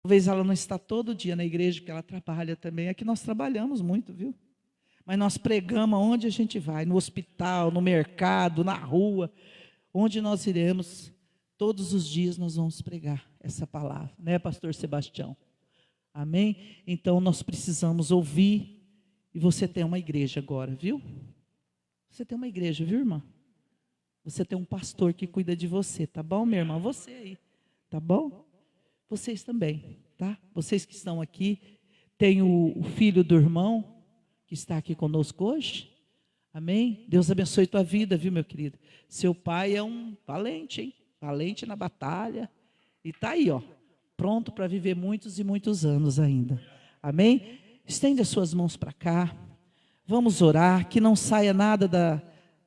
Talvez ela não está todo dia na igreja, porque ela trabalha também. Aqui nós trabalhamos muito, viu? Mas nós pregamos aonde a gente vai, no hospital, no mercado, na rua, onde nós iremos, todos os dias nós vamos pregar essa palavra, né, pastor Sebastião? Amém? Então nós precisamos ouvir, e você tem uma igreja agora, viu? Você tem uma igreja, viu, irmã? Você tem um pastor que cuida de você, tá bom, minha irmã? Você aí, tá bom? Vocês também, tá? Vocês que estão aqui, tem o filho do irmão, que está aqui conosco hoje. Amém? Deus abençoe tua vida, viu, meu querido? Seu pai é um valente, hein? Valente na batalha. E está aí, ó, pronto para viver muitos e muitos anos ainda. Amém? Estende as suas mãos para cá. Vamos orar, que não saia nada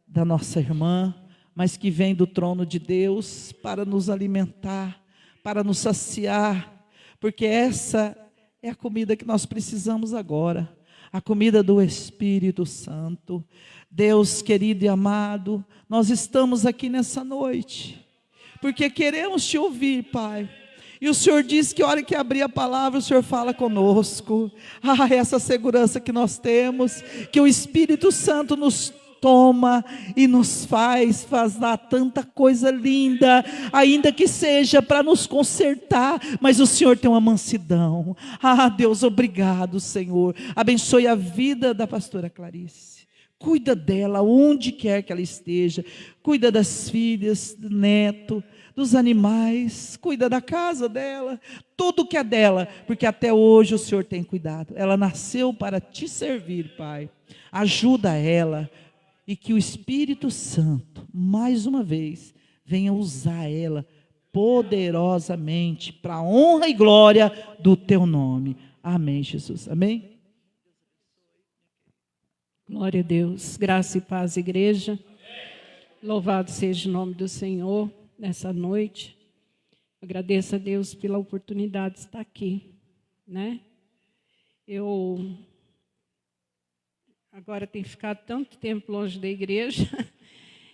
da nossa irmã, mas que vem do trono de Deus para nos alimentar, para nos saciar, porque essa é a comida que nós precisamos agora. A comida do Espírito Santo. Deus querido e amado, nós estamos aqui nessa noite, porque queremos te ouvir, Pai. E o Senhor diz que a hora que abrir a palavra, o Senhor fala conosco. Essa segurança que nós temos, que o Espírito Santo nos toma e nos faz dar tanta coisa linda, ainda que seja para nos consertar, mas o Senhor tem uma mansidão. Deus, obrigado, Senhor. Abençoe a vida da pastora Clarice. Cuida dela, onde quer que ela esteja. Cuida das filhas, do neto, dos animais. Cuida da casa dela, tudo que é dela, porque até hoje o Senhor tem cuidado. Ela nasceu para te servir, Pai. Ajuda ela. E que o Espírito Santo, mais uma vez, venha usar ela poderosamente para a honra e glória do teu nome. Amém, Jesus. Amém? Glória a Deus. Graça e paz, igreja. Louvado seja o nome do Senhor nessa noite. Agradeço a Deus pela oportunidade de estar aqui, né? Eu agora tenho ficado tanto tempo longe da igreja,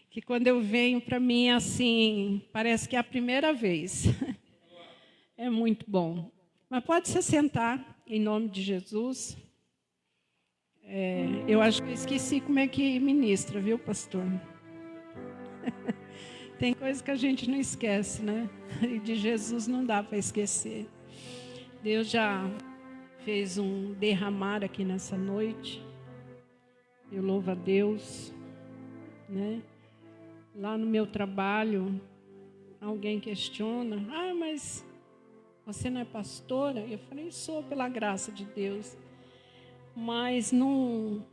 que quando eu venho, para mim, assim, parece que é a primeira vez. É muito bom. Mas pode se sentar, em nome de Jesus. Eu acho que eu esqueci como é que ministra, viu, pastor? Tem coisa que a gente não esquece, né? E de Jesus não dá para esquecer. Deus já fez um derramar aqui nessa noite. Eu louvo a Deus, né? Lá no meu trabalho, alguém questiona: mas você não é pastora? Eu falei: sou, pela graça de Deus. Mas não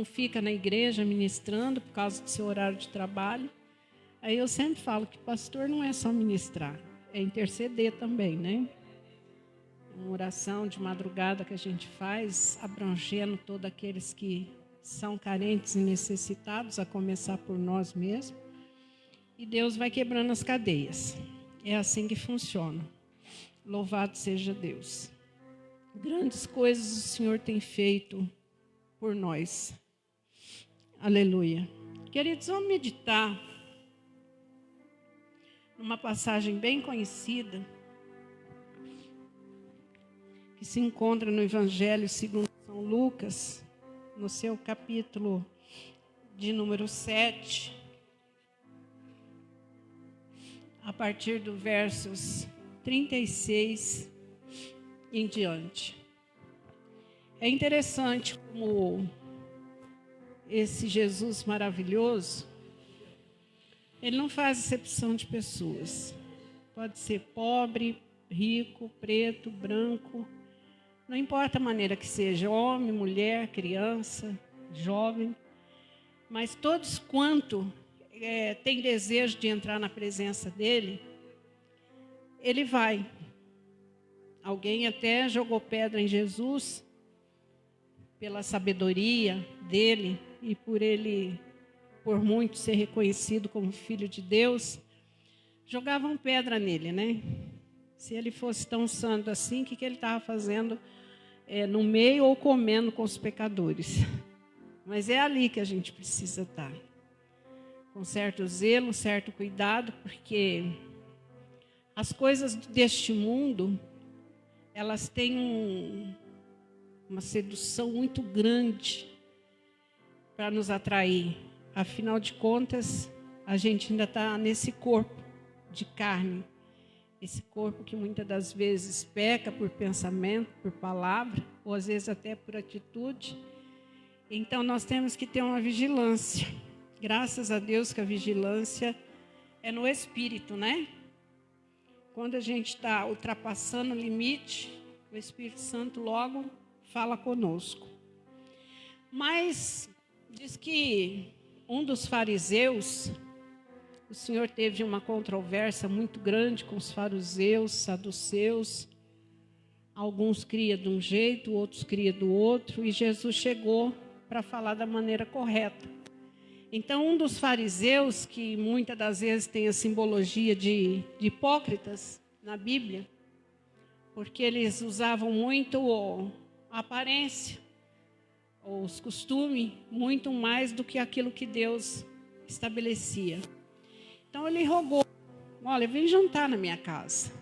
fica na igreja ministrando por causa do seu horário de trabalho. Aí eu sempre falo que pastor não é só ministrar, é interceder também, né? Uma oração de madrugada que a gente faz, abrangendo todos aqueles que são carentes e necessitados, a começar por nós mesmos. E Deus vai quebrando as cadeias. É assim que funciona. Louvado seja Deus. Grandes coisas o Senhor tem feito por nós. Aleluia. Queridos, vamos meditar numa passagem bem conhecida, que se encontra no Evangelho segundo São Lucas, no seu capítulo de número 7, a partir do versos 36 em diante. É interessante como esse Jesus maravilhoso, ele não faz acepção de pessoas. Pode ser pobre, rico, preto, branco, não importa a maneira que seja, homem, mulher, criança, jovem, mas todos quanto têm desejo de entrar na presença dele, ele vai. Alguém até jogou pedra em Jesus, pela sabedoria dele e por muito ser reconhecido como filho de Deus, jogavam pedra nele, né? Se ele fosse tão santo assim, o que ele estava fazendo no meio ou comendo com os pecadores? Mas é ali que a gente precisa estar, com certo zelo, certo cuidado, porque as coisas deste mundo, elas têm uma sedução muito grande para nos atrair. Afinal de contas, a gente ainda está nesse corpo de carne. Esse corpo que muitas das vezes peca por pensamento, por palavra, ou às vezes até por atitude. Então, nós temos que ter uma vigilância. Graças a Deus que a vigilância é no espírito, né? Quando a gente está ultrapassando o limite, o Espírito Santo logo fala conosco. Mas diz que um dos fariseus, o Senhor teve uma controvérsia muito grande com os fariseus, saduceus. Alguns criam de um jeito, outros criam do outro, e Jesus chegou para falar da maneira correta. Então, um dos fariseus, que muitas das vezes tem a simbologia de hipócritas na Bíblia, porque eles usavam muito a aparência, os costumes, muito mais do que aquilo que Deus estabelecia. Então, ele rogou, olha, vem jantar na minha casa.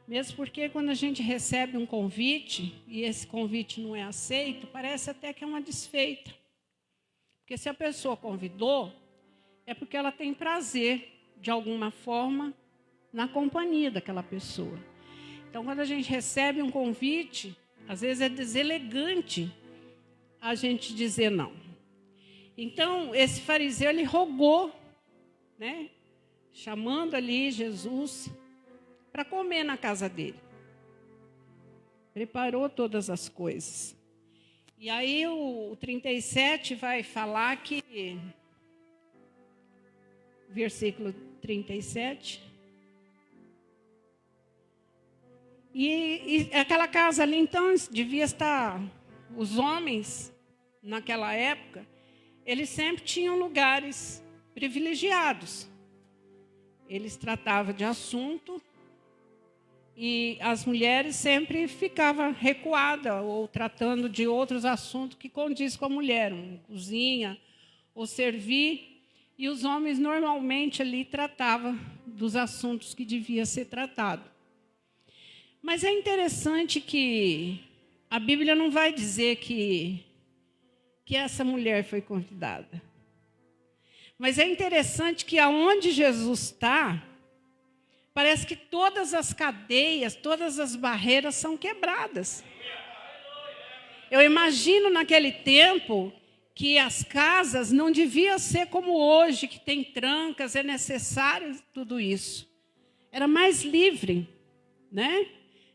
Mesmo porque quando a gente recebe um convite, e esse convite não é aceito, parece até que é uma desfeita. Porque se a pessoa convidou, é porque ela tem prazer, de alguma forma, na companhia daquela pessoa. Então, quando a gente recebe um convite, às vezes é deselegante a gente dizer não. Então, esse fariseu, ele rogou, né, chamando ali Jesus para comer na casa dele. Preparou todas as coisas. E aí o 37 vai falar que, versículo 37, e aquela casa ali, então, devia estar, os homens, naquela época, eles sempre tinham lugares privilegiados. Eles tratavam de assunto e as mulheres sempre ficavam recuadas ou tratando de outros assuntos que condiz com a mulher, cozinha ou servir. E os homens normalmente ali tratavam dos assuntos que devia ser tratado. Mas é interessante que a Bíblia não vai dizer que essa mulher foi convidada. Mas é interessante que aonde Jesus está, parece que todas as cadeias, todas as barreiras são quebradas. Eu imagino naquele tempo que as casas não deviam ser como hoje, que tem trancas, é necessário tudo isso. Era mais livre, né?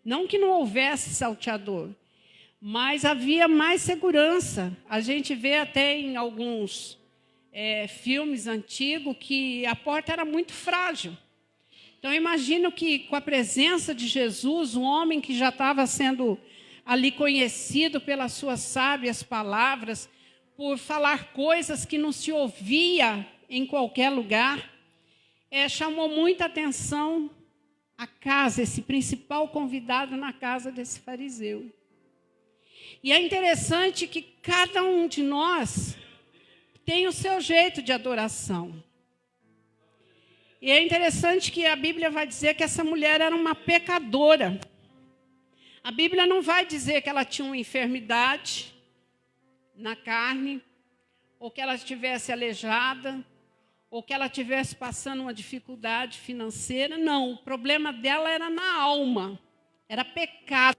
Não que não houvesse salteador, mas havia mais segurança. A gente vê até em alguns filmes antigos que a porta era muito frágil. Então, eu imagino que com a presença de Jesus, um homem que já estava sendo ali conhecido pelas suas sábias palavras, por falar coisas que não se ouvia em qualquer lugar, chamou muita atenção a casa, esse principal convidado na casa desse fariseu. E é interessante que cada um de nós tem o seu jeito de adoração. E é interessante que a Bíblia vai dizer que essa mulher era uma pecadora. A Bíblia não vai dizer que ela tinha uma enfermidade na carne, ou que ela estivesse aleijada, ou que ela estivesse passando uma dificuldade financeira. Não, o problema dela era na alma, era pecado.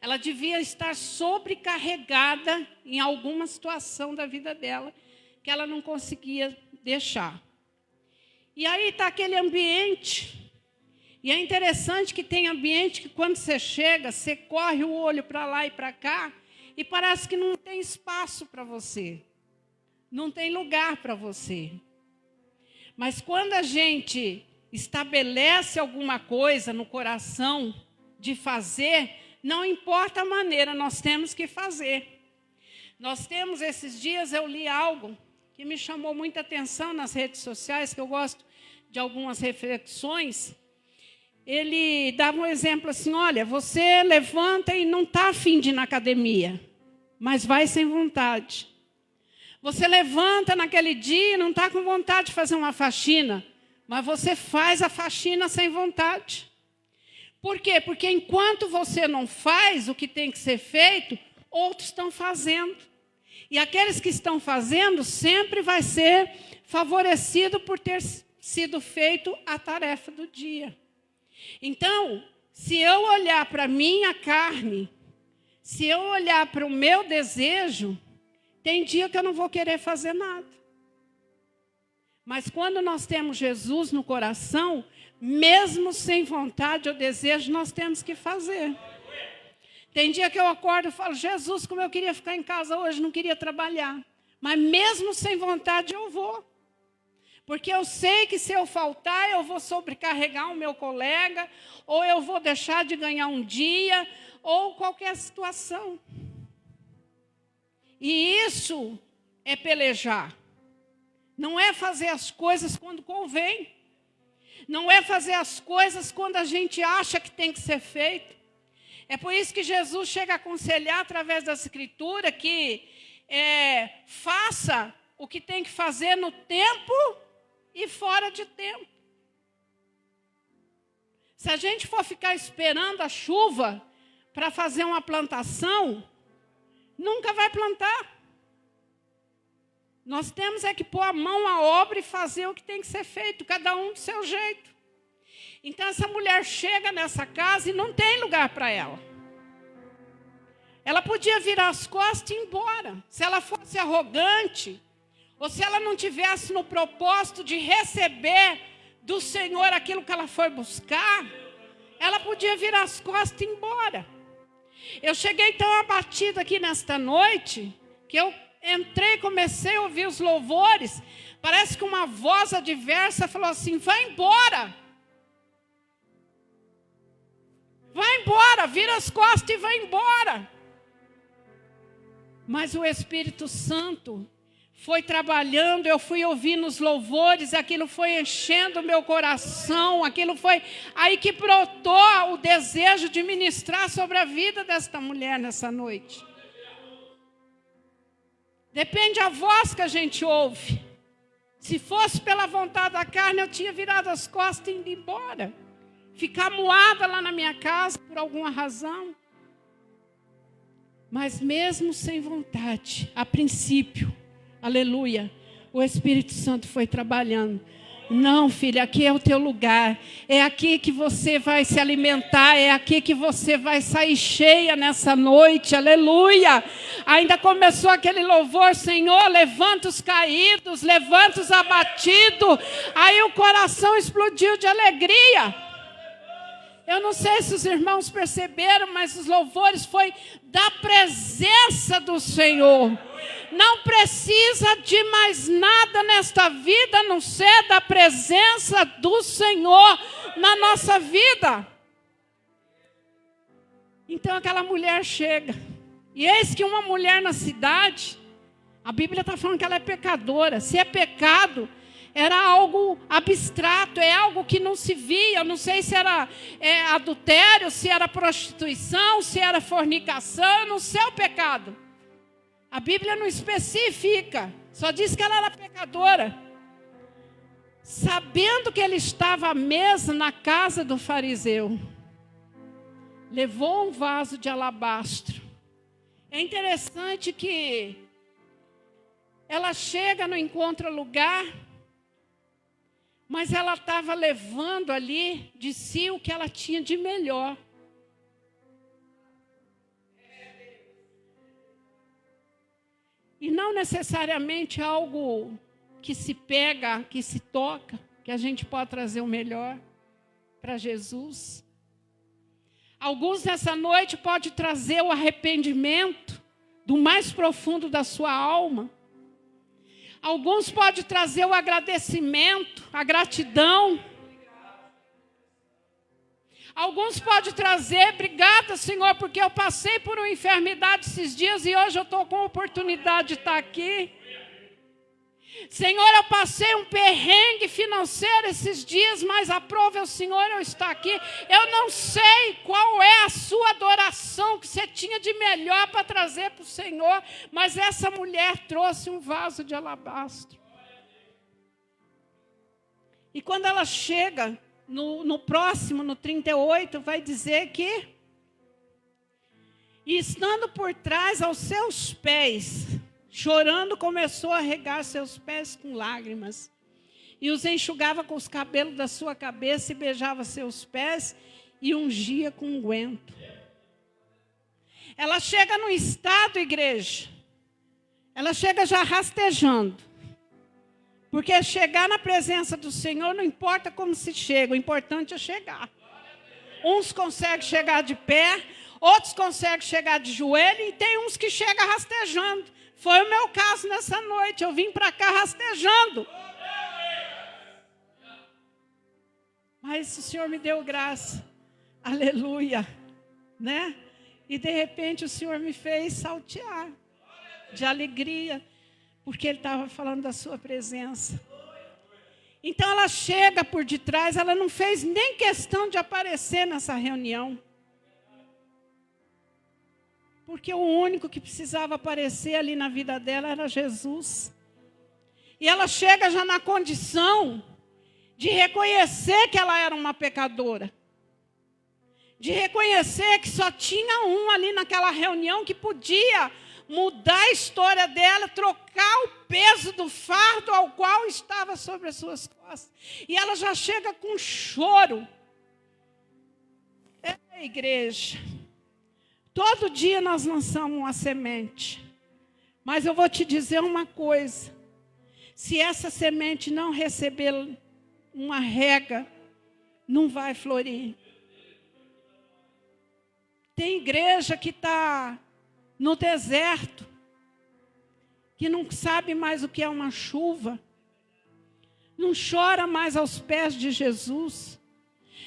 Ela devia estar sobrecarregada em alguma situação da vida dela, que ela não conseguia deixar. E aí está aquele ambiente. E é interessante que tem ambiente que quando você chega, você corre o olho para lá e para cá, e parece que não tem espaço para você. Não tem lugar para você. Mas quando a gente estabelece alguma coisa no coração de fazer, não importa a maneira, nós temos que fazer. Nós temos, esses dias eu li algo que me chamou muita atenção nas redes sociais, que eu gosto de algumas reflexões. Ele dava um exemplo assim, olha, você levanta e não está a fim de ir na academia, mas vai sem vontade. Você levanta naquele dia e não está com vontade de fazer uma faxina, mas você faz a faxina sem vontade. Por quê? Porque enquanto você não faz o que tem que ser feito, outros estão fazendo. E aqueles que estão fazendo sempre vai ser favorecido por ter sido feito a tarefa do dia. Então, se eu olhar para a minha carne, se eu olhar para o meu desejo, tem dia que eu não vou querer fazer nada. Mas quando nós temos Jesus no coração, mesmo sem vontade ou desejo, nós temos que fazer. Tem dia que eu acordo e falo, Jesus, como eu queria ficar em casa hoje, não queria trabalhar. Mas mesmo sem vontade eu vou. Porque eu sei que se eu faltar, eu vou sobrecarregar o meu colega, ou eu vou deixar de ganhar um dia, ou qualquer situação. E isso é pelejar. Não é fazer as coisas quando convém. Não é fazer as coisas quando a gente acha que tem que ser feito. É por isso que Jesus chega a aconselhar através da Escritura que faça o que tem que fazer no tempo e fora de tempo. Se a gente for ficar esperando a chuva para fazer uma plantação, nunca vai plantar. Nós temos é que pôr a mão à obra e fazer o que tem que ser feito, cada um do seu jeito. Então essa mulher chega nessa casa e não tem lugar para ela. Ela podia virar as costas e ir embora. Se ela fosse arrogante, ou se ela não tivesse no propósito de receber do Senhor aquilo que ela foi buscar, ela podia virar as costas e ir embora. Eu cheguei tão abatida aqui nesta noite, que eu entrei e comecei a ouvir os louvores. Parece que uma voz adversa falou assim, vai embora. Vai embora, vira as costas e vai embora. Mas o Espírito Santo foi trabalhando, eu fui ouvindo os louvores, aquilo foi enchendo o meu coração, aquilo foi aí que brotou o desejo de ministrar sobre a vida desta mulher nessa noite. Depende da voz que a gente ouve. Se fosse pela vontade da carne, eu tinha virado as costas e ido embora. Ficar moada lá na minha casa por alguma razão. Mas mesmo sem vontade, a princípio, aleluia, o Espírito Santo foi trabalhando. Não, filha, aqui é o teu lugar. É aqui que você vai se alimentar. É aqui que você vai sair cheia nessa noite. Aleluia. Ainda começou aquele louvor, Senhor, levanta os caídos, levanta os abatidos. Aí o coração explodiu de alegria. Eu não sei se os irmãos perceberam, mas os louvores foi da presença do Senhor. Não precisa de mais nada nesta vida, a não ser da presença do Senhor na nossa vida. Então aquela mulher chega. E eis que uma mulher na cidade, a Bíblia está falando que ela é pecadora. Se é pecado, era algo abstrato, é algo que não se via. Eu não sei se era adultério, se era prostituição, se era fornicação, eu não sei o pecado. A Bíblia não especifica, só diz que ela era pecadora. Sabendo que ele estava à mesa na casa do fariseu, levou um vaso de alabastro. É interessante que ela chega, não encontra lugar, mas ela estava levando ali de si o que ela tinha de melhor. E não necessariamente algo que se pega, que se toca, que a gente pode trazer o melhor para Jesus. Alguns nessa noite podem trazer o arrependimento do mais profundo da sua alma. Alguns podem trazer o agradecimento, a gratidão. Alguns podem trazer, obrigada, Senhor, porque eu passei por uma enfermidade esses dias e hoje eu estou com a oportunidade de estar aqui. Senhor, eu passei um perrengue financeiro esses dias, mas aprove o Senhor eu estar aqui. Eu não sei qual é a sua adoração que você tinha de melhor para trazer para o Senhor, mas essa mulher trouxe um vaso de alabastro. E quando ela chega no próximo, no 38, vai dizer que, e estando por trás aos seus pés, chorando, começou a regar seus pés com lágrimas. E os enxugava com os cabelos da sua cabeça e beijava seus pés e ungia com unguento. Ela chega no estado, igreja, ela chega já rastejando. Porque chegar na presença do Senhor não importa como se chega, o importante é chegar. Uns conseguem chegar de pé, outros conseguem chegar de joelho e tem uns que chegam rastejando. Foi o meu caso nessa noite, eu vim para cá rastejando. Mas o Senhor me deu graça, aleluia, né? E de repente o Senhor me fez saltear de alegria, porque Ele estava falando da sua presença. Então ela chega por detrás, ela não fez nem questão de aparecer nessa reunião. Porque o único que precisava aparecer ali na vida dela era Jesus. E ela chega já na condição de reconhecer que ela era uma pecadora. De reconhecer que só tinha um ali naquela reunião que podia mudar a história dela, trocar o peso do fardo ao qual estava sobre as suas costas. E ela já chega com choro. Igreja, todo dia nós lançamos uma semente. Mas eu vou te dizer uma coisa. Se essa semente não receber uma rega, não vai florir. Tem igreja que está no deserto, que não sabe mais o que é uma chuva, não chora mais aos pés de Jesus.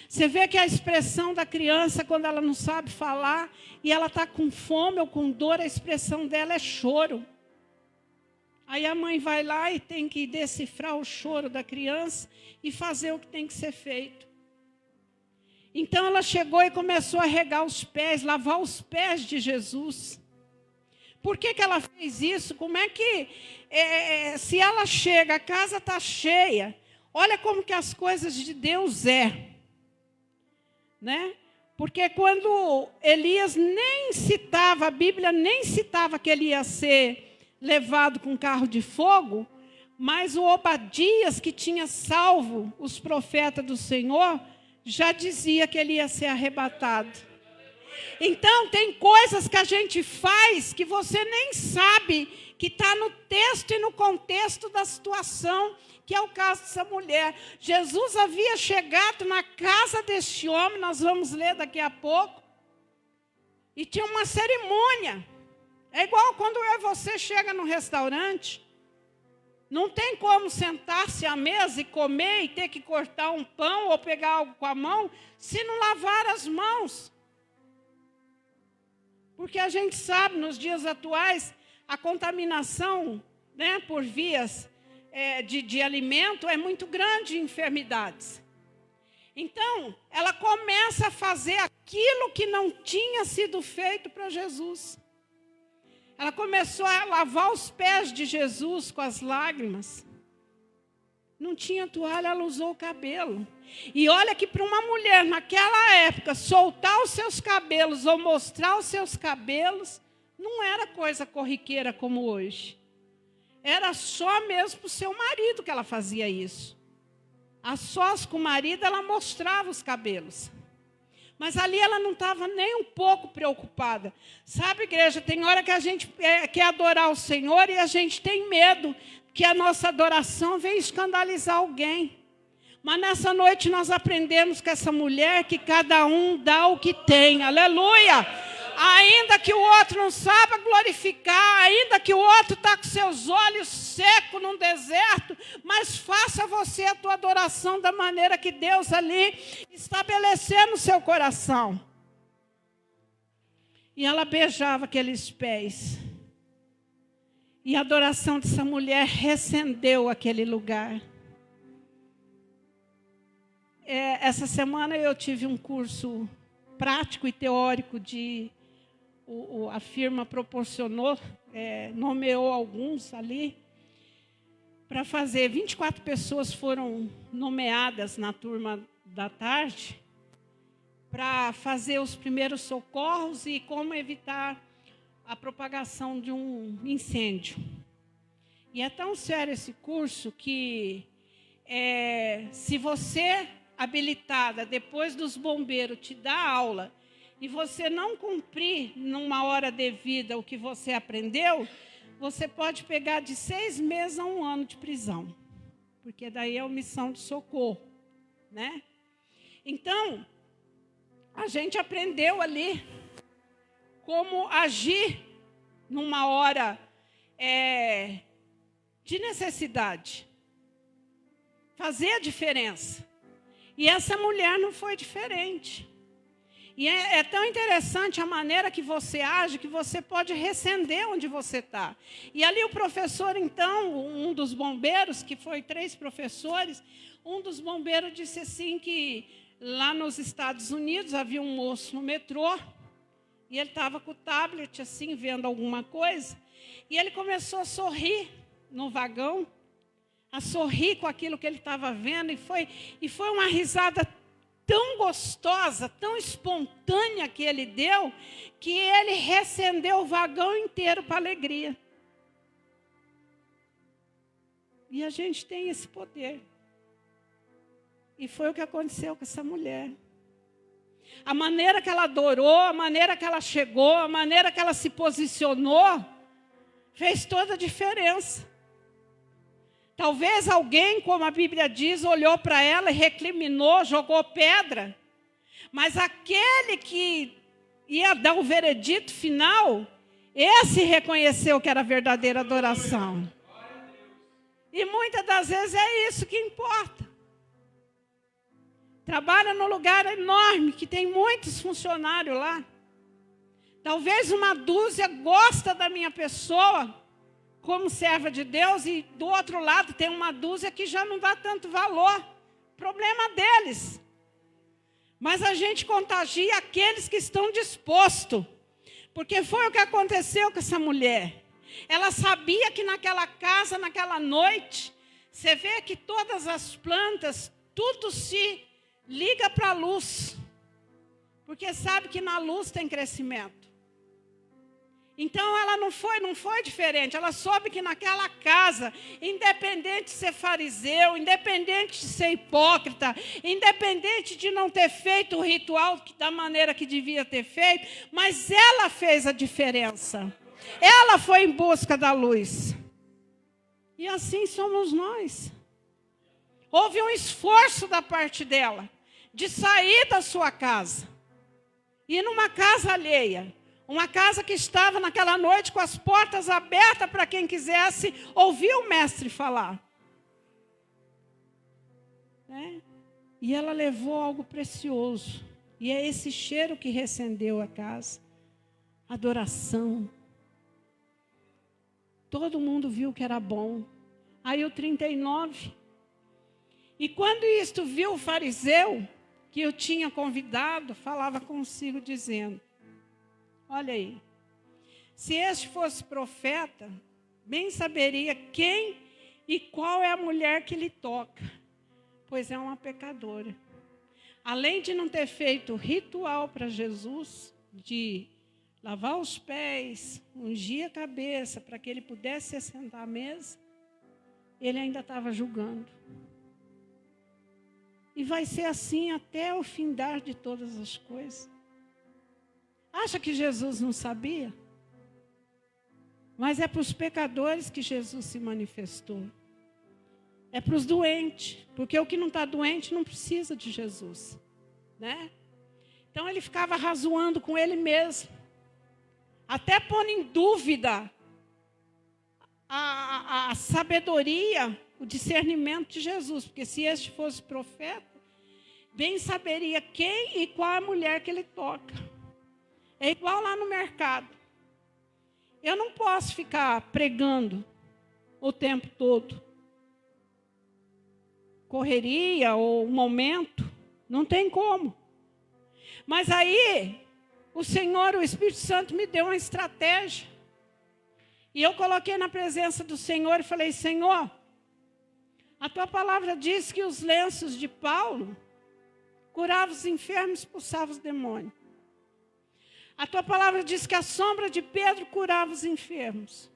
Você vê que a expressão da criança, quando ela não sabe falar, e ela está com fome ou com dor, a expressão dela é choro. Aí a mãe vai lá e tem que decifrar o choro da criança e fazer o que tem que ser feito. Então ela chegou e começou a regar os pés, lavar os pés de Jesus. Por que ela fez isso? Como é que, se ela chega, a casa está cheia, olha como que as coisas de Deus né? Porque quando Elias nem citava, a Bíblia nem citava que ele ia ser levado com carro de fogo, mas o Obadias, que tinha salvo os profetas do Senhor, já dizia que ele ia ser arrebatado. Então, tem coisas que a gente faz que você nem sabe que está no texto e no contexto da situação, que é o caso dessa mulher. Jesus havia chegado na casa deste homem, nós vamos ler daqui a pouco, e tinha uma cerimônia. É igual quando eu e você chega num restaurante, não tem como sentar-se à mesa e comer e ter que cortar um pão ou pegar algo com a mão, se não lavar as mãos. Porque a gente sabe, nos dias atuais, a contaminação, né, por vias de alimento é muito grande em enfermidades. Então, ela começa a fazer aquilo que não tinha sido feito para Jesus. Ela começou a lavar os pés de Jesus com as lágrimas. Não tinha toalha, ela usou o cabelo. E olha que para uma mulher naquela época, soltar os seus cabelos ou mostrar os seus cabelos, não era coisa corriqueira como hoje. Era só mesmo para o seu marido que ela fazia isso. A sós com o marido, ela mostrava os cabelos. Mas ali ela não estava nem um pouco preocupada. Sabe, igreja, tem hora que a gente quer adorar o Senhor e a gente tem medo que a nossa adoração venha escandalizar alguém. Mas nessa noite nós aprendemos com essa mulher que cada um dá o que tem. Aleluia! Ainda que o outro não saiba glorificar, ainda que o outro está com seus olhos secos num deserto, mas faça você a tua adoração da maneira que Deus ali estabeleceu no seu coração. E ela beijava aqueles pés. E a adoração dessa mulher recendeu aquele lugar. Essa semana eu tive um curso prático e teórico a firma proporcionou, nomeou alguns ali, para fazer. 24 pessoas foram nomeadas na turma da tarde para fazer os primeiros socorros e como evitar a propagação de um incêndio. E é tão sério esse curso que se você, habilitada, depois dos bombeiros, te dá aula e você não cumprir numa hora devida o que você aprendeu, você pode pegar de 6 meses a 1 ano de prisão. Porque daí é omissão de socorro, né? Então, a gente aprendeu ali como agir numa hora de necessidade. Fazer a diferença. E essa mulher não foi diferente. E é tão interessante a maneira que você age, que você pode recender onde você está. E ali o professor, então, um dos bombeiros, que foi 3 professores, um dos bombeiros disse assim que lá nos Estados Unidos havia um moço no metrô, e ele estava com o tablet, assim, vendo alguma coisa, e ele começou a sorrir no vagão, a sorrir com aquilo que ele estava vendo, e foi uma risada tão gostosa, tão espontânea que ele deu, que ele recendeu o vagão inteiro para alegria. E a gente tem esse poder. E foi o que aconteceu com essa mulher. A maneira que ela adorou, a maneira que ela chegou, a maneira que ela se posicionou, fez toda a diferença. Talvez alguém, como a Bíblia diz, olhou para ela e recriminou, jogou pedra. Mas aquele que ia dar o veredito final, esse reconheceu que era verdadeira adoração. E muitas das vezes é isso que importa. Trabalha num lugar enorme, que tem muitos funcionários lá. Talvez uma dúzia gosta da minha pessoa, como serva de Deus, e do outro lado tem uma dúzia que já não dá tanto valor. Problema deles. Mas a gente contagia aqueles que estão dispostos. Porque foi o que aconteceu com essa mulher. Ela sabia que naquela casa, naquela noite, você vê que todas as plantas, tudo se liga para a luz. Porque sabe que na luz tem crescimento. Então ela não foi diferente, ela soube que naquela casa, independente de ser fariseu, independente de ser hipócrita, independente de não ter feito o ritual da maneira que devia ter feito, mas ela fez a diferença. Ela foi em busca da luz. E assim somos nós. Houve um esforço da parte dela, de sair da sua casa, ir numa casa alheia. Uma casa que estava naquela noite com as portas abertas para quem quisesse ouvir o mestre falar. E ela levou algo precioso. E é esse cheiro que recendeu a casa. Adoração. Todo mundo viu que era bom. Aí o 39. E quando isto viu o fariseu, que eu tinha convidado, falava consigo dizendo: olha aí, se este fosse profeta, bem saberia quem e qual é a mulher que lhe toca, pois é uma pecadora. Além de não ter feito ritual para Jesus, de lavar os pés, ungir a cabeça, para que ele pudesse se assentar à mesa, ele ainda estava julgando. E vai ser assim até o findar de todas as coisas. Acha que Jesus não sabia? Mas é para os pecadores que Jesus se manifestou. É para os doentes. Porque o que não está doente não precisa de Jesus. Né? Então ele ficava razoando com ele mesmo. Até pondo em dúvida a sabedoria, o discernimento de Jesus. Porque se este fosse profeta, bem saberia quem e qual a mulher que ele toca. É igual lá no mercado. Eu não posso ficar pregando o tempo todo. Correria ou momento, não tem como. Mas aí, o Senhor, o Espírito Santo me deu uma estratégia. E eu coloquei na presença do Senhor e falei: Senhor, a tua palavra diz que os lenços de Paulo curava os enfermos, expulsava os demônios. A tua palavra diz que a sombra de Pedro curava os enfermos.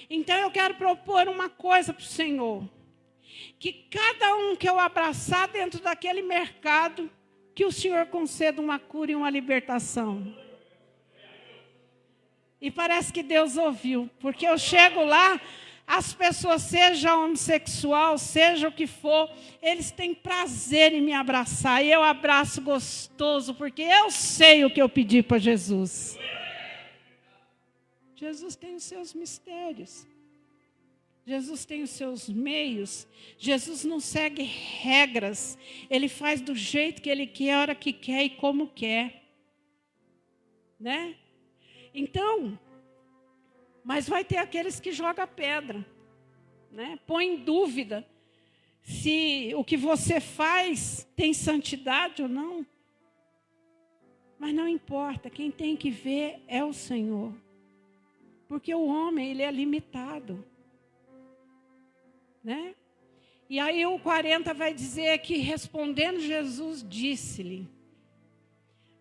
Então eu quero propor uma coisa para o Senhor. Que cada um que eu abraçar dentro daquele mercado, que o Senhor conceda uma cura e uma libertação. E parece que Deus ouviu, porque eu chego lá, as pessoas, seja homossexual, seja o que for, eles têm prazer em me abraçar. E eu abraço gostoso, porque eu sei o que eu pedi para Jesus. Jesus tem os seus mistérios. Jesus tem os seus meios. Jesus não segue regras. Ele faz do jeito que Ele quer, a hora que quer e como quer. Né? Então, mas vai ter aqueles que jogam pedra, né? Põe em dúvida se o que você faz tem santidade ou não. Mas não importa, quem tem que ver é o Senhor. Porque o homem, ele é limitado, né? E aí o 40 vai dizer que respondendo Jesus disse-lhe.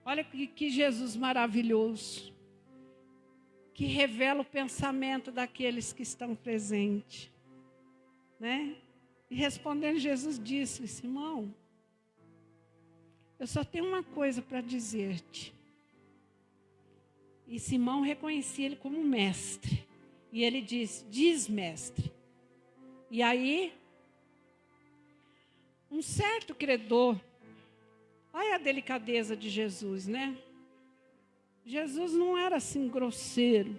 Olha que Jesus maravilhoso. Que revela o pensamento daqueles que estão presentes. Né? E respondendo, Jesus disse-lhe, Simão, eu só tenho uma coisa para dizer-te. E Simão reconhecia ele como mestre. E ele disse, diz mestre. E aí, um certo credor, olha a delicadeza de Jesus, né? Jesus não era assim grosseiro.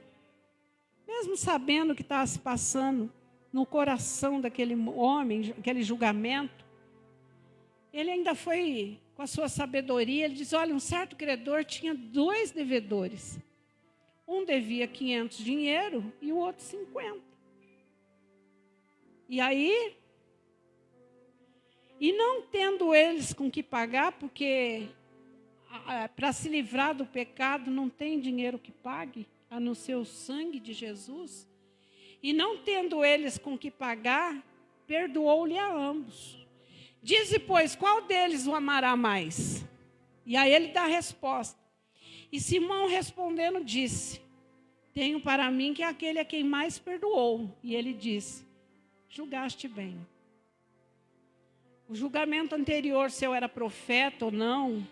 Mesmo sabendo o que estava se passando no coração daquele homem, aquele julgamento, ele ainda foi, com a sua sabedoria, ele diz, olha, um certo credor tinha 2 devedores. Um devia 500 dinheiro e o outro 50. E aí, e não tendo eles com que pagar, porque para se livrar do pecado não tem dinheiro que pague, a não ser o sangue de Jesus. E não tendo eles com que pagar, perdoou-lhe a ambos. Dize, pois, qual deles o amará mais? E aí ele dá a resposta. E Simão respondendo disse, tenho para mim que aquele é quem mais perdoou. E ele disse, julgaste bem. O julgamento anterior, se eu era profeta ou não,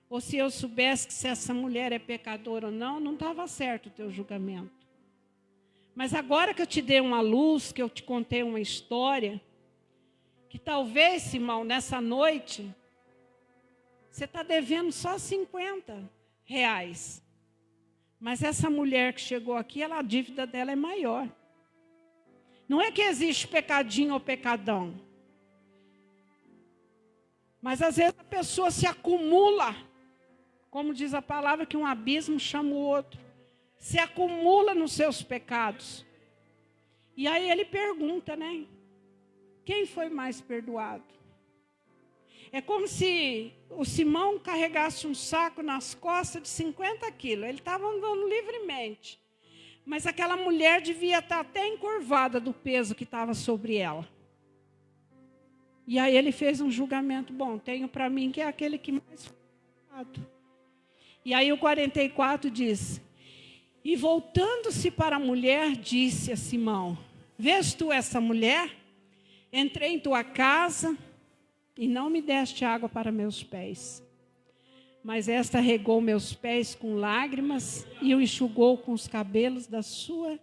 ou se eu soubesse que se essa mulher é pecadora ou não, não estava certo o teu julgamento. Mas agora que eu te dei uma luz, que eu te contei uma história, que talvez, Simão, nessa noite, você está devendo só 50 reais. Mas essa mulher que chegou aqui, a dívida dela é maior. Não é que existe pecadinho ou pecadão. Mas às vezes a pessoa se acumula. Como diz a palavra, que um abismo chama o outro. Se acumula nos seus pecados. E aí ele pergunta, né? Quem foi mais perdoado? É como se o Simão carregasse um saco nas costas de 50 quilos. Ele estava andando livremente. Mas aquela mulher devia estar até encurvada do peso que estava sobre ela. E aí ele fez um julgamento. Bom, tenho para mim que é aquele que mais foi perdoado. E aí o 44 diz, e voltando-se para a mulher, disse a Simão, vês tu essa mulher? Entrei em tua casa e não me deste água para meus pés. Mas esta regou meus pés com lágrimas e o enxugou com os cabelos da sua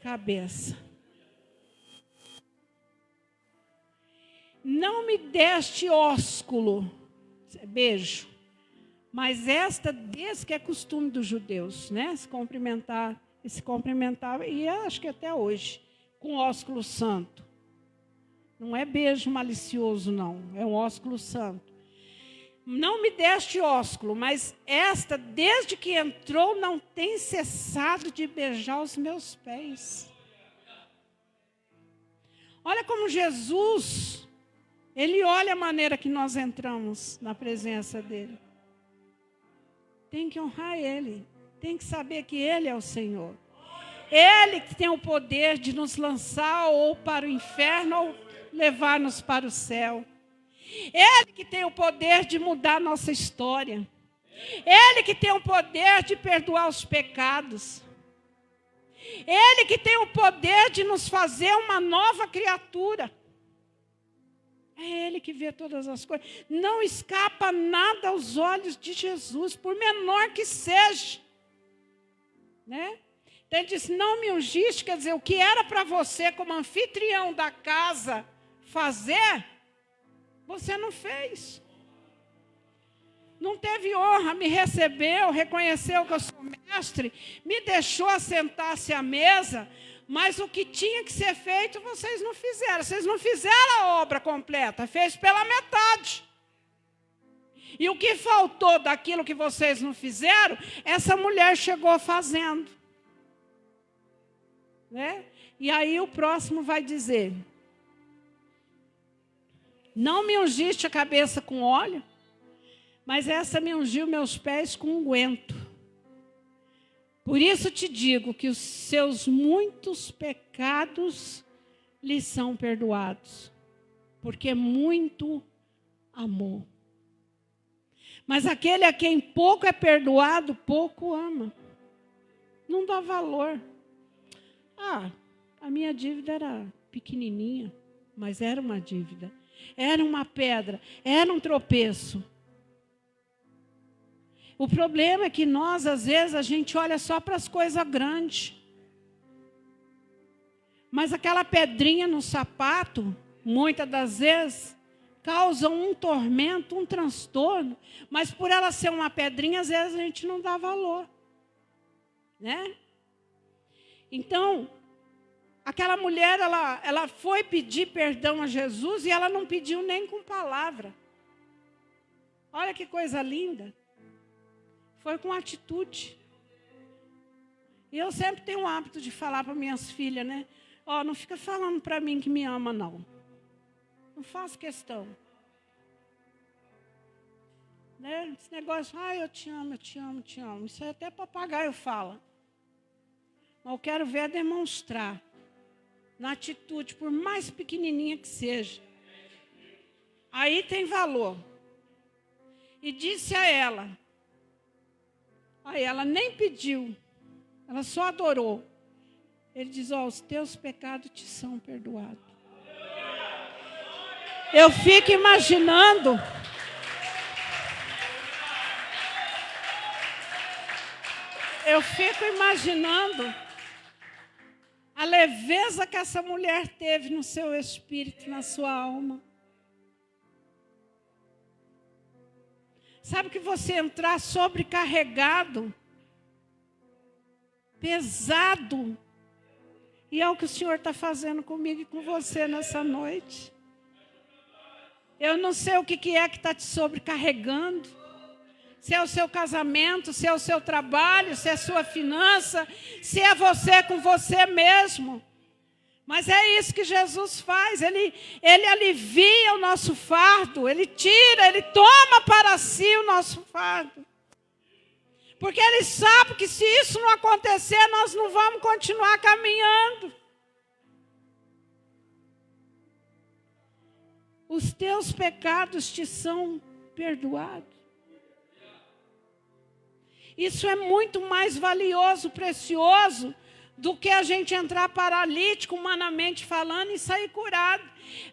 cabeça. Não me deste ósculo, beijo. Mas esta, desde que é costume dos judeus, né? Se cumprimentar, e acho que até hoje, com ósculo santo. Não é beijo malicioso, não. É um ósculo santo. Não me deste ósculo, mas esta, desde que entrou, não tem cessado de beijar os meus pés. Olha como Jesus, Ele olha a maneira que nós entramos na presença dEle. Tem que honrar Ele. Tem que saber que Ele é o Senhor. Ele que tem o poder de nos lançar ou para o inferno ou levar-nos para o céu. Ele que tem o poder de mudar a nossa história. Ele que tem o poder de perdoar os pecados. Ele que tem o poder de nos fazer uma nova criatura. É Ele que vê todas as coisas. Não escapa nada aos olhos de Jesus, por menor que seja. Né? Então ele disse, não me ungiste, quer dizer, o que era para você como anfitrião da casa fazer, você não fez. Não teve honra, me recebeu, reconheceu que eu sou mestre, me deixou assentar-se à mesa, mas o que tinha que ser feito, vocês não fizeram. Vocês não fizeram a obra completa, fez pela metade. E o que faltou daquilo que vocês não fizeram, essa mulher chegou fazendo. Né? E aí o próximo vai dizer, não me ungiste a cabeça com óleo, mas essa me ungiu meus pés com unguento. Por isso te digo que os seus muitos pecados lhe são perdoados, porque muito amou. Mas aquele a quem pouco é perdoado, pouco ama. Não dá valor. A minha dívida era pequenininha, mas era uma dívida. Era uma pedra, era um tropeço. O problema é que nós, às vezes, a gente olha só para as coisas grandes. Mas aquela pedrinha no sapato, muitas das vezes, causa um tormento, um transtorno. Mas por ela ser uma pedrinha, às vezes a gente não dá valor. Né? Então, aquela mulher, ela foi pedir perdão a Jesus e ela não pediu nem com palavra. Olha que coisa linda. Foi com atitude. E eu sempre tenho o hábito de falar para minhas filhas, né? Não fica falando para mim que me ama, não. Não faço questão. Né? Esse negócio, eu te amo, eu te amo, eu te amo. Isso aí até papagaio fala. Mas eu quero ver demonstrar. Na atitude, por mais pequenininha que seja. Aí tem valor. E disse a ela. Aí ela nem pediu. Ela só adorou. Ele diz, os teus pecados te são perdoados. Eu fico imaginando. A leveza que essa mulher teve no seu espírito, na sua alma. Sabe que você entrar sobrecarregado, pesado, e é o que o Senhor está fazendo comigo e com você nessa noite. Eu não sei o que é que está te sobrecarregando. Se é o seu casamento, se é o seu trabalho, se é a sua finança, se é você com você mesmo. Mas é isso que Jesus faz, ele alivia o nosso fardo, ele tira, ele toma para si o nosso fardo. Porque ele sabe que se isso não acontecer, nós não vamos continuar caminhando. Os teus pecados te são perdoados. Isso é muito mais valioso, precioso, do que a gente entrar paralítico, humanamente falando, e sair curado.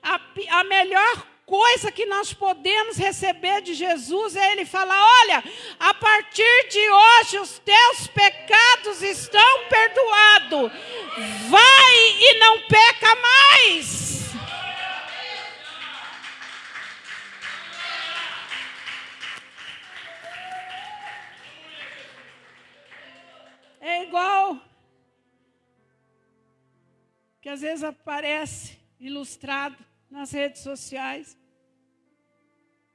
A melhor coisa que nós podemos receber de Jesus é Ele falar, olha, a partir de hoje os teus pecados estão perdoados. Vai e não peca mais. É igual que às vezes aparece ilustrado nas redes sociais.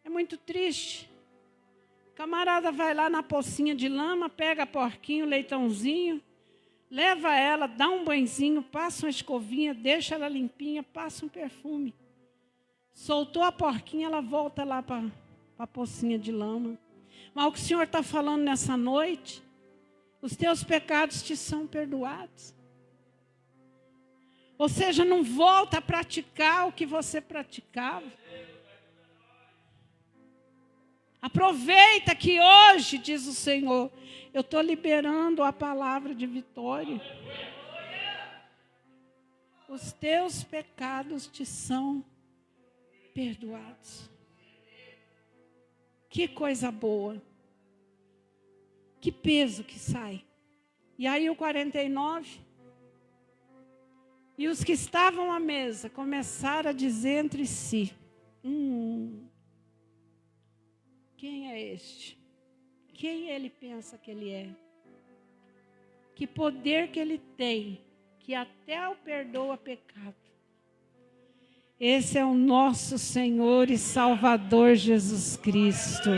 É muito triste. O camarada vai lá na pocinha de lama, pega porquinho, leitãozinho, leva ela, dá um banhozinho, passa uma escovinha, deixa ela limpinha, passa um perfume. Soltou a porquinha, ela volta lá para a pocinha de lama. Mas o que o Senhor está falando nessa noite, os teus pecados te são perdoados. Ou seja, não volta a praticar o que você praticava. Aproveita que hoje, diz o Senhor, eu estou liberando a palavra de vitória. Os teus pecados te são perdoados. Que coisa boa. Que peso que sai. E aí o 49. E os que estavam à mesa começaram a dizer entre si: quem é este? Quem ele pensa que ele é? Que poder que ele tem, que até o perdoa pecado. Esse é o nosso Senhor e Salvador Jesus Cristo.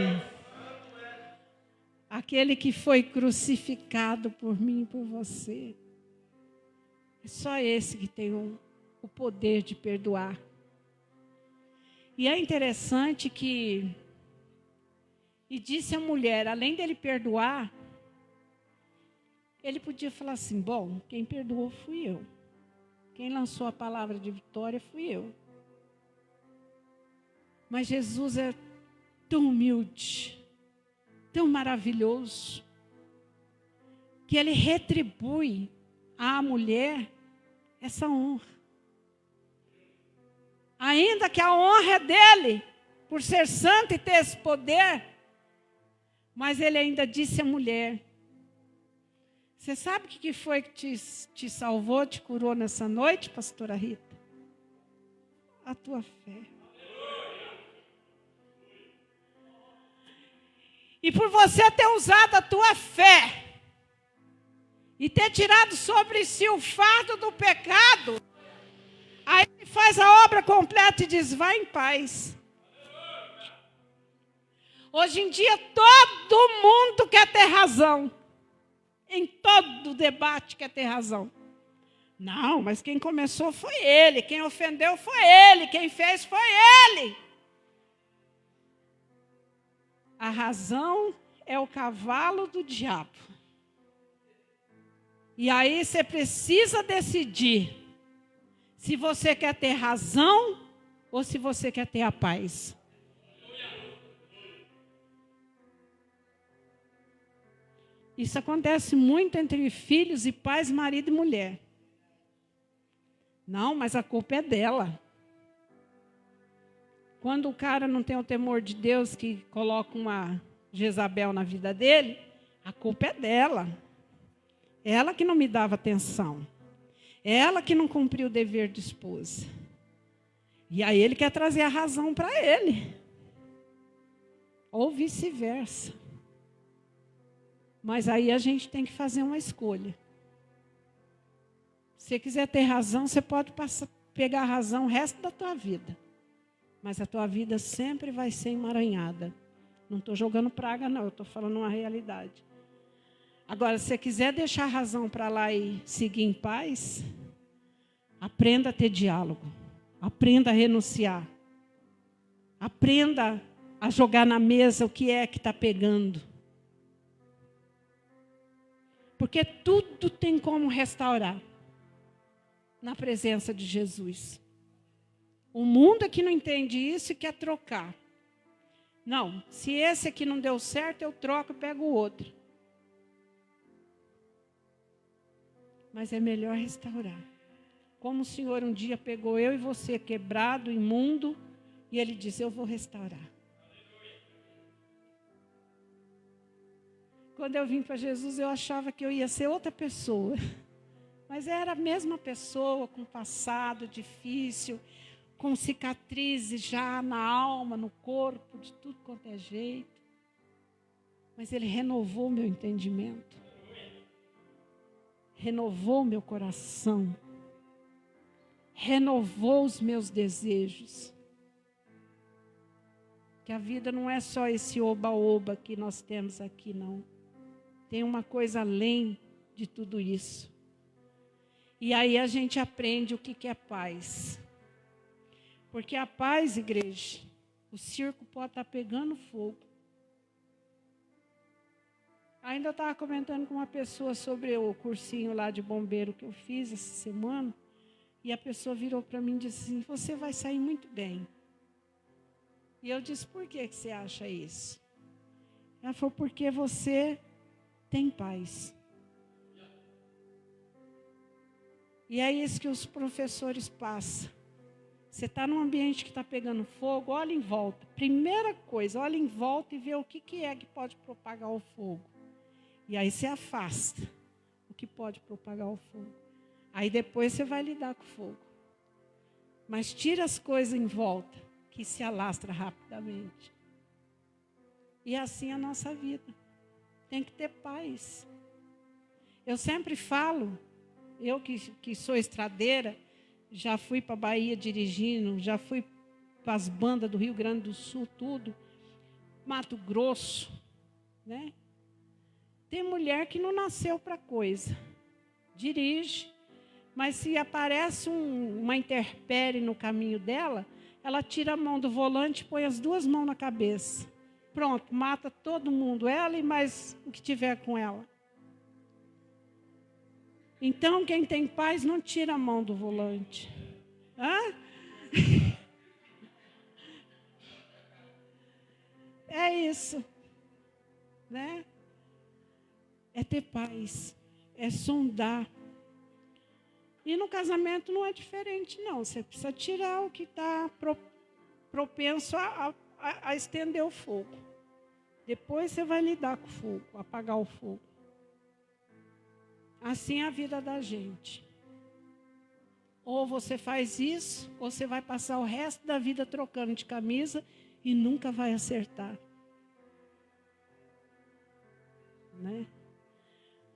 Aquele que foi crucificado por mim e por você. É só esse que tem o poder de perdoar. E é interessante que... E disse a mulher, além dele perdoar, ele podia falar assim: bom, quem perdoou fui eu. Quem lançou a palavra de vitória fui eu. Mas Jesus é tão humilde, tão maravilhoso, que ele retribui à mulher essa honra. Ainda que a honra é dele, por ser santo e ter esse poder, mas ele ainda disse à mulher: você sabe o que foi que te salvou, te curou nessa noite, pastora Rita? A tua fé. E por você ter usado a tua fé e ter tirado sobre si o fardo do pecado, aí ele faz a obra completa e diz: vai em paz. Hoje em dia todo mundo quer ter razão. Em todo debate quer ter razão. Não, mas quem começou foi ele, quem ofendeu foi ele, quem fez foi ele. A razão é o cavalo do diabo. E aí você precisa decidir se você quer ter razão ou se você quer ter a paz. Isso acontece muito entre filhos e pais, marido e mulher. Não, mas a culpa é dela. Quando o cara não tem o temor de Deus, que coloca uma Jezabel na vida dele, a culpa é dela. Ela que não me dava atenção. Ela que não cumpriu o dever de esposa. E aí ele quer trazer a razão para ele. Ou vice-versa. Mas aí a gente tem que fazer uma escolha. Se você quiser ter razão, você pode pegar a razão o resto da tua vida. Mas a tua vida sempre vai ser emaranhada. Não estou jogando praga, não. Eu estou falando uma realidade. Agora, se você quiser deixar a razão para lá e seguir em paz, aprenda a ter diálogo. Aprenda a renunciar. Aprenda a jogar na mesa o que é que está pegando. Porque tudo tem como restaurar na presença de Jesus. O mundo é que não entende isso e quer trocar. Não, se esse aqui não deu certo, eu troco e pego o outro. Mas é melhor restaurar. Como o Senhor um dia pegou eu e você quebrado, imundo, e Ele disse: eu vou restaurar. Quando eu vim para Jesus, eu achava que eu ia ser outra pessoa. Mas era a mesma pessoa, com passado difícil, com cicatrizes já na alma, no corpo, de tudo quanto é jeito. Mas Ele renovou meu entendimento. Renovou meu coração. Renovou os meus desejos. Que a vida não é só esse oba-oba que nós temos aqui, não. Tem uma coisa além de tudo isso. E aí a gente aprende o que é paz. Porque a paz, igreja, o circo pode estar pegando fogo. Ainda eu estava comentando com uma pessoa sobre o cursinho lá de bombeiro que eu fiz essa semana. E a pessoa virou para mim e disse assim: você vai sair muito bem. E eu disse: por que você acha isso? Ela falou, porque você tem paz. E é isso que os professores passam. Você está num ambiente que está pegando fogo, olha em volta. Primeira coisa, olha em volta e vê o que é que pode propagar o fogo. E aí você afasta o que pode propagar o fogo. Aí depois você vai lidar com o fogo. Mas tira as coisas em volta, que se alastra rapidamente. E assim é a nossa vida. Tem que ter paz. Eu sempre falo, eu que sou estradeira, já fui para a Bahia dirigindo, já fui para as bandas do Rio Grande do Sul, tudo. Mato Grosso, né? Tem mulher que não nasceu para coisa. Dirige, mas se aparece uma intempérie no caminho dela, ela tira a mão do volante e põe as duas mãos na cabeça. Pronto, mata todo mundo, ela e mais o que tiver com ela. Então, quem tem paz não tira a mão do volante. Hã? É isso. Né? É ter paz. É sondar. E no casamento não é diferente, não. Você precisa tirar o que está propenso a estender o fogo. Depois você vai lidar com o fogo, apagar o fogo. Assim é a vida da gente. Ou você faz isso, ou você vai passar o resto da vida trocando de camisa e nunca vai acertar. Né?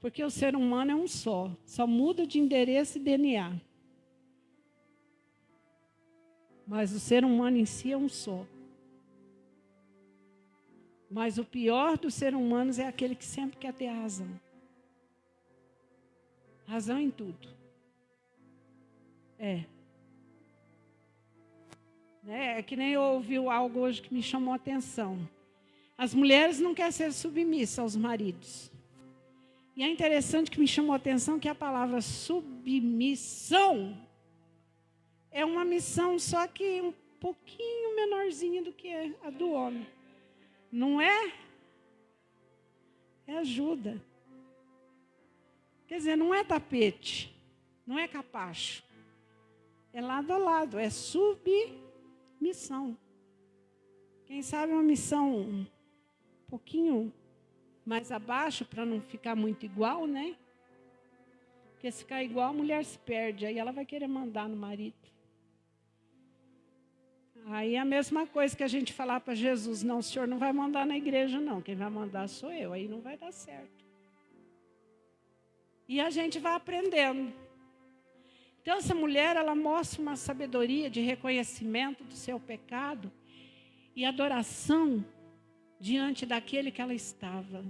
Porque o ser humano é um só muda de endereço e DNA. Mas o ser humano em si é um só. Mas o pior dos seres humanos é aquele que sempre quer ter a razão. Razão em tudo. É que nem eu ouvi algo hoje que me chamou a atenção. As mulheres não querem ser submissas aos maridos. E é interessante que me chamou a atenção que a palavra submissão é uma missão só que um pouquinho menorzinha do que a do homem. Não é? É ajuda. Quer dizer, não é tapete, não é capacho. É lado a lado, é submissão. Quem sabe uma missão um pouquinho mais abaixo, para não ficar muito igual, né? Porque se ficar igual, a mulher se perde, aí ela vai querer mandar no marido. Aí é a mesma coisa que a gente falar para Jesus, não, o senhor não vai mandar na igreja, não, quem vai mandar sou eu, aí não vai dar certo. E a gente vai aprendendo. Então, essa mulher, ela mostra uma sabedoria de reconhecimento do seu pecado e adoração diante daquele que ela estava.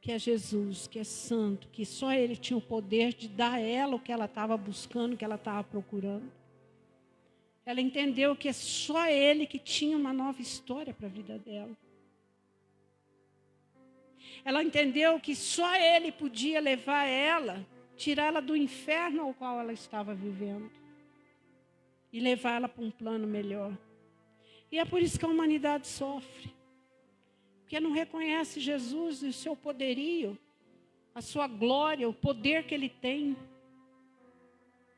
Que é Jesus, que é santo, que só Ele tinha o poder de dar a ela o que ela estava buscando, o que ela estava procurando. Ela entendeu que é só Ele que tinha uma nova história para a vida dela. Ela entendeu que só Ele podia levar ela, tirá-la do inferno ao qual ela estava vivendo e levá-la para um plano melhor. E é por isso que a humanidade sofre. Porque não reconhece Jesus e o seu poderio, a sua glória, o poder que Ele tem.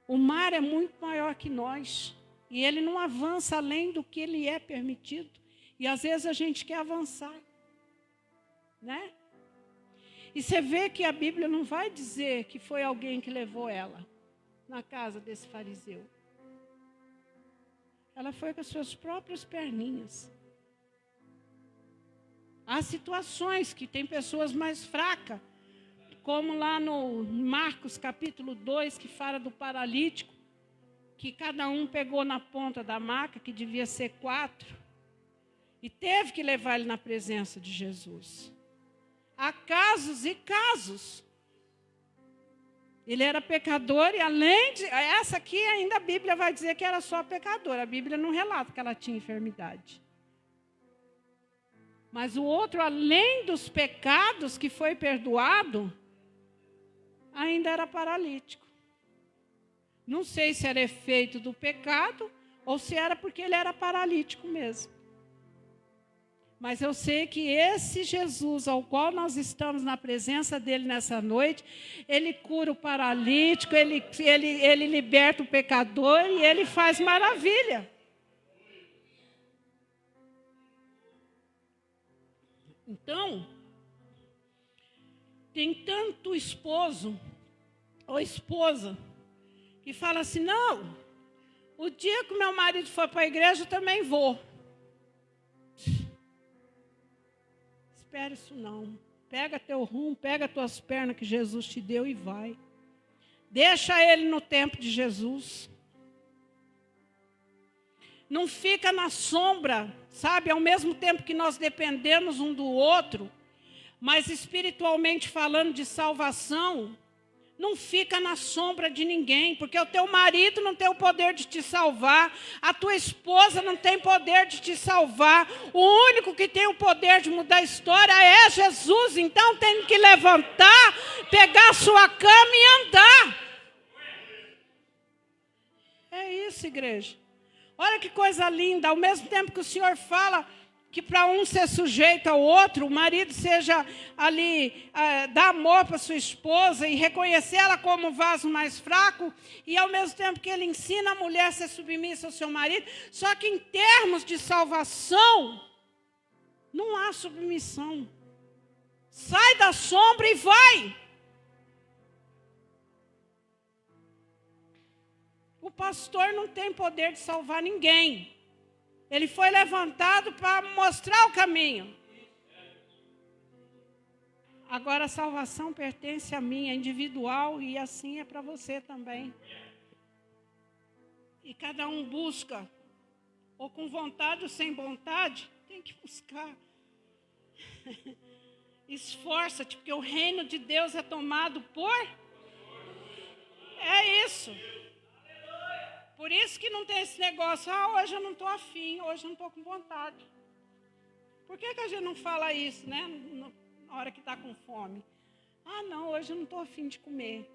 O mar é muito maior que nós. E ele não avança além do que ele é permitido. E às vezes a gente quer avançar. Né? E você vê que a Bíblia não vai dizer que foi alguém que levou ela na casa desse fariseu. Ela foi com as suas próprias perninhas. Há situações que tem pessoas mais fracas, como lá no Marcos capítulo 2, que fala do paralítico, que cada um pegou na ponta da maca, que devia ser 4, e teve que levar ele na presença de Jesus. Há casos e casos. Ele era pecador e além de... Essa aqui ainda a Bíblia vai dizer que era só pecadora. A Bíblia não relata que ela tinha enfermidade. Mas o outro, além dos pecados que foi perdoado, ainda era paralítico. Não sei se era efeito do pecado ou se era porque ele era paralítico mesmo. Mas eu sei que esse Jesus, ao qual nós estamos na presença dele nessa noite, ele cura o paralítico, ele liberta o pecador e ele faz maravilha. Então, tem tanto esposo ou esposa que fala assim, não, o dia que o meu marido for para a igreja, eu também vou. Espera isso não. Pega teu rumo, pega tuas pernas que Jesus te deu e vai. Deixa ele no tempo de Jesus. Não fica na sombra, sabe? Ao mesmo tempo que nós dependemos um do outro, mas espiritualmente falando de salvação, não fica na sombra de ninguém, porque o teu marido não tem o poder de te salvar, a tua esposa não tem poder de te salvar, o único que tem o poder de mudar a história é Jesus. Então tem que levantar, pegar a sua cama e andar. É isso, igreja. Olha que coisa linda, ao mesmo tempo que o Senhor fala que para um ser sujeito ao outro, o marido seja ali, dar amor para sua esposa e reconhecer ela como um vaso mais fraco, e ao mesmo tempo que ele ensina a mulher a ser submissa ao seu marido, só que em termos de salvação, não há submissão. Sai da sombra e vai. O pastor não tem poder de salvar ninguém. Ele foi levantado para mostrar o caminho. Agora a salvação pertence a mim, é individual e assim é para você também. E cada um busca, ou com vontade ou sem vontade, tem que buscar. Esforça-te, porque o reino de Deus é tomado por... É isso. Por isso que não tem esse negócio, hoje eu não estou afim, hoje eu não estou com vontade. Por que a gente não fala isso, né? Na hora que está com fome. Não, hoje eu não estou afim de comer.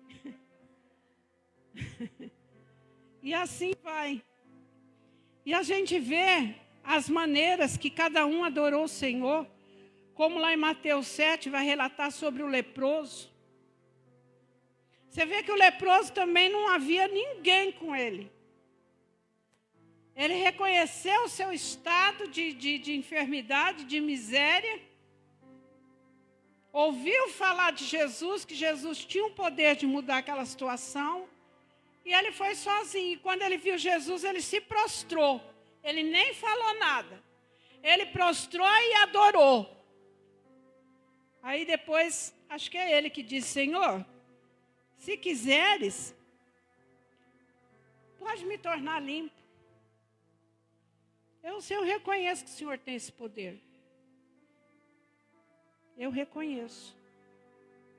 E assim vai. E a gente vê as maneiras que cada um adorou o Senhor, como lá em Mateus 7 vai relatar sobre o leproso. Você vê que o leproso também não havia ninguém com ele. Ele reconheceu o seu estado de enfermidade, de miséria. Ouviu falar de Jesus, que Jesus tinha o poder de mudar aquela situação. E ele foi sozinho. E quando ele viu Jesus, ele se prostrou. Ele nem falou nada. Ele prostrou e adorou. Aí depois, acho que é ele que disse, Senhor, se quiseres, pode me tornar limpo. Eu reconheço que o Senhor tem esse poder. Eu reconheço.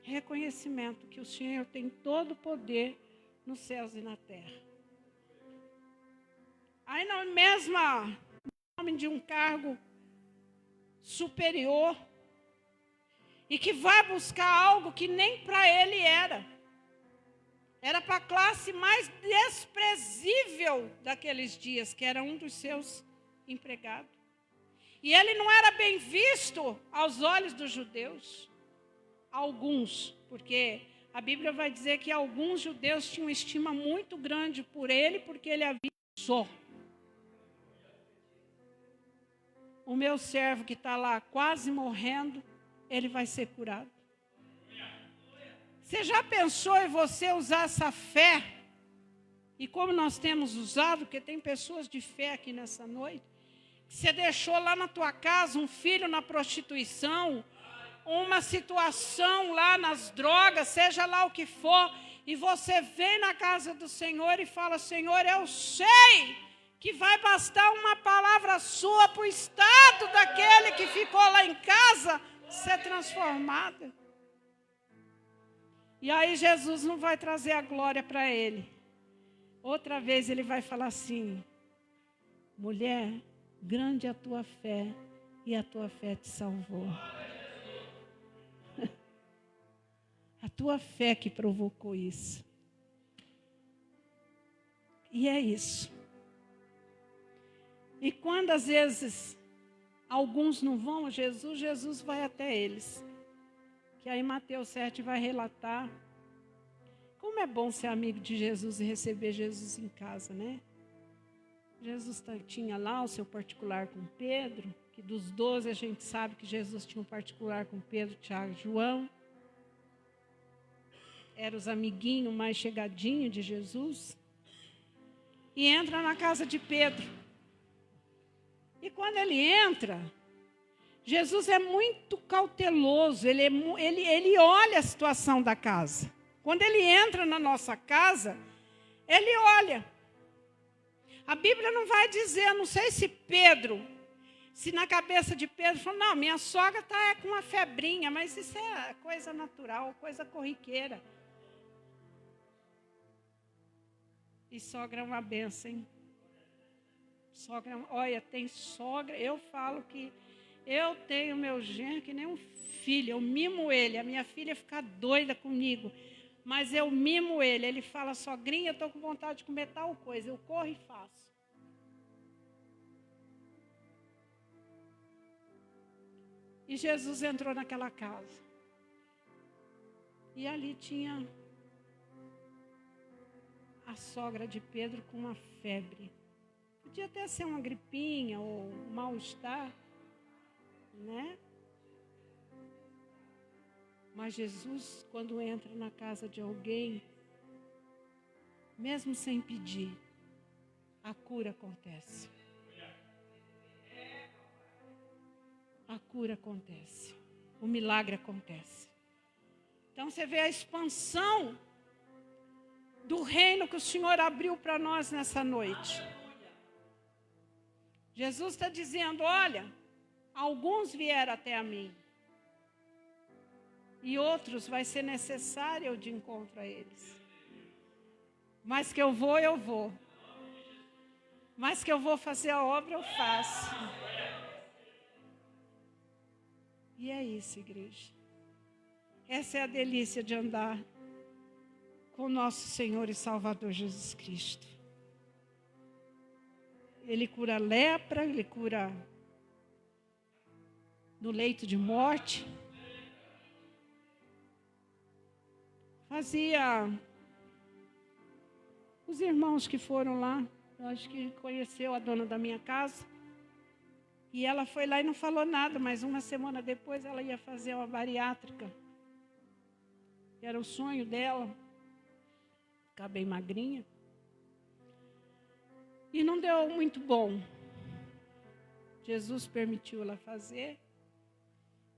Reconhecimento que o Senhor tem todo o poder nos céus e na terra. Aí na mesma nome de um cargo superior e que vai buscar algo que nem para ele era. Era para a classe mais desprezível daqueles dias, que era um dos seus empregado. E ele não era bem visto aos olhos dos judeus. Alguns, porque a Bíblia vai dizer que alguns judeus tinham estima muito grande por ele, porque ele havia só. O meu servo que está lá quase morrendo, ele vai ser curado. Você já pensou em você usar essa fé? E como nós temos usado, porque tem pessoas de fé aqui nessa noite, você deixou lá na tua casa um filho na prostituição, uma situação lá nas drogas, seja lá o que for, e você vem na casa do Senhor e fala, Senhor, eu sei que vai bastar uma palavra sua para o estado daquele que ficou lá em casa ser transformado. E aí Jesus não vai trazer a glória para ele. Outra vez ele vai falar assim, mulher, grande é a tua fé, e a tua fé te salvou. A tua fé que provocou isso. E é isso. E quando às vezes alguns não vão a Jesus, Jesus vai até eles. Que aí Mateus 7 vai relatar como é bom ser amigo de Jesus e receber Jesus em casa, né? Jesus tinha lá o seu particular com Pedro, que dos 12 a gente sabe que Jesus tinha um particular com Pedro, Tiago e João. Eram os amiguinhos mais chegadinhos de Jesus. E entra na casa de Pedro. E quando ele entra, Jesus é muito cauteloso, ele olha a situação da casa. Quando ele entra na nossa casa, ele olha. A Bíblia não vai dizer, não sei se na cabeça de Pedro, falou, não, minha sogra está com uma febrinha, mas isso é coisa natural, coisa corriqueira. E sogra é uma bênção, hein? Sogra, olha, tem sogra, eu falo que eu tenho meu genro que nem um filho, eu mimo ele, a minha filha fica doida comigo, mas eu mimo ele, ele fala, sogrinha, eu estou com vontade de comer tal coisa, eu corro e faço. E Jesus entrou naquela casa. E ali tinha a sogra de Pedro com uma febre. Podia até ser uma gripinha ou um mal-estar, né? Mas Jesus, quando entra na casa de alguém, mesmo sem pedir, a cura acontece. A cura acontece. O milagre acontece. Então você vê a expansão do reino que o Senhor abriu para nós nessa noite. Jesus está dizendo, olha, alguns vieram até a mim. E outros vai ser necessário eu de encontro a eles. Mas que eu vou. Mas que eu vou fazer a obra, eu faço. E é isso, igreja. Essa é a delícia de andar com o nosso Senhor e Salvador Jesus Cristo. Ele cura lepra, ele cura no leito de morte. Fazia os irmãos que foram lá, eu acho que conheceu a dona da minha casa. E ela foi lá e não falou nada, mas uma semana depois ela ia fazer uma bariátrica. Era o sonho dela, ficar bem magrinha. E não deu muito bom. Jesus permitiu ela fazer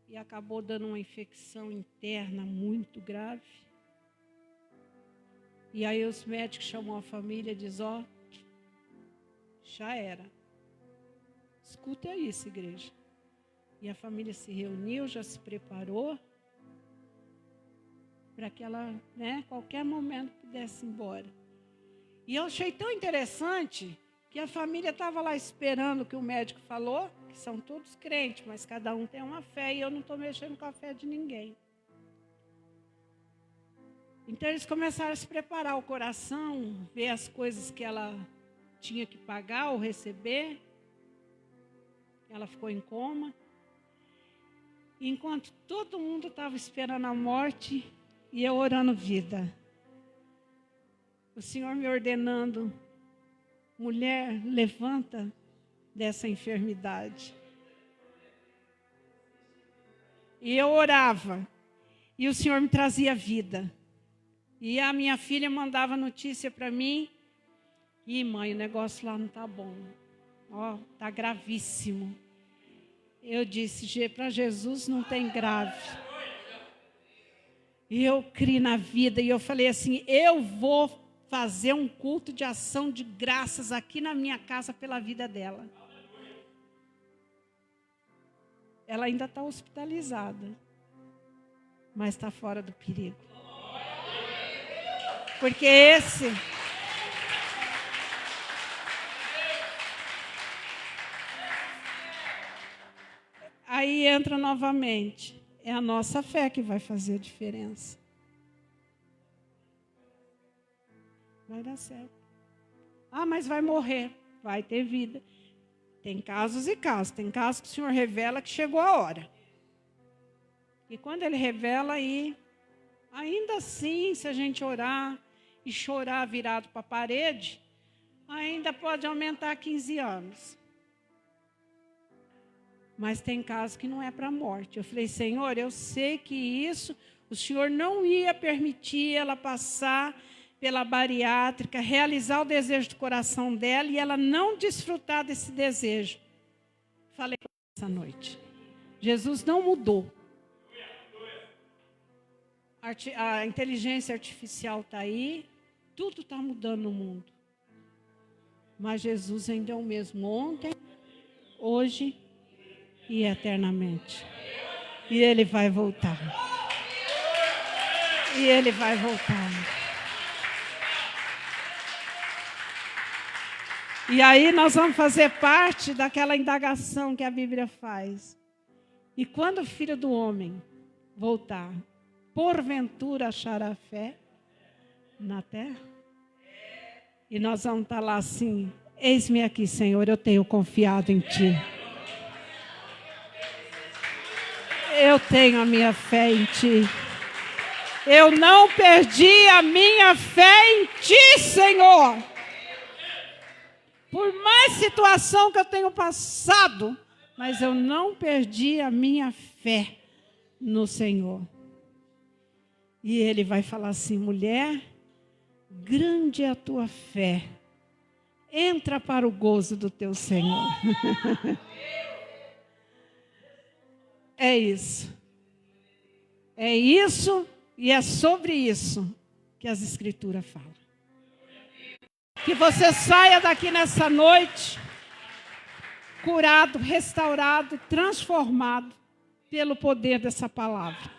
e acabou dando uma infecção interna muito grave. E aí os médicos chamam a família e dizem, ó, já era. Escuta isso, igreja. E a família se reuniu, já se preparou para que ela, qualquer momento pudesse ir embora. E eu achei tão interessante que a família estava lá esperando o que o médico falou, que são todos crentes, mas cada um tem uma fé e eu não estou mexendo com a fé de ninguém. Então eles começaram a se preparar o coração, ver as coisas que ela tinha que pagar ou receber. Ela ficou em coma. E enquanto todo mundo estava esperando a morte e eu orando vida, o Senhor me ordenando, mulher, levanta dessa enfermidade. E eu orava, e o Senhor me trazia vida. E a minha filha mandava notícia para mim, e mãe, o negócio lá não está bom. Ó, está gravíssimo. Eu disse, para Jesus não tem grave. E eu criei na vida, e eu falei assim, eu vou fazer um culto de ação de graças aqui na minha casa pela vida dela. Ela ainda está hospitalizada, mas está fora do perigo. Porque aí entra novamente. É a nossa fé que vai fazer a diferença. Vai dar certo. Ah, mas vai morrer. Vai ter vida. tem casos e casos. Tem casos que o Senhor revela que chegou a hora. E quando Ele revela aí, ainda assim, se a gente orar e chorar virado para a parede, ainda pode aumentar 15 anos. Mas tem casos que não é para a morte. Eu falei, Senhor, eu sei que isso, o Senhor não ia permitir ela passar pela bariátrica, realizar o desejo do coração dela e ela não desfrutar desse desejo. Falei essa noite. Jesus não mudou. A inteligência artificial está aí, tudo está mudando no mundo. Mas Jesus ainda é o mesmo ontem, hoje e eternamente. E Ele vai voltar. E Ele vai voltar. E aí nós vamos fazer parte daquela indagação que a Bíblia faz. E quando o Filho do Homem voltar, porventura achará fé na terra? E nós vamos estar lá assim, eis-me aqui, Senhor, eu tenho confiado em Ti. Eu tenho a minha fé em Ti. Eu não perdi a minha fé em Ti, Senhor. Por mais situação que eu tenho passado, mas eu não perdi a minha fé no Senhor. E Ele vai falar assim, mulher, grande é a tua fé. Entra para o gozo do teu Senhor. É isso. É isso e é sobre isso que as Escrituras falam. Que você saia daqui nessa noite curado, restaurado, transformado pelo poder dessa palavra.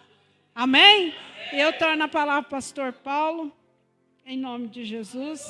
Amém? Eu torno a palavra para o pastor Paulo, em nome de Jesus.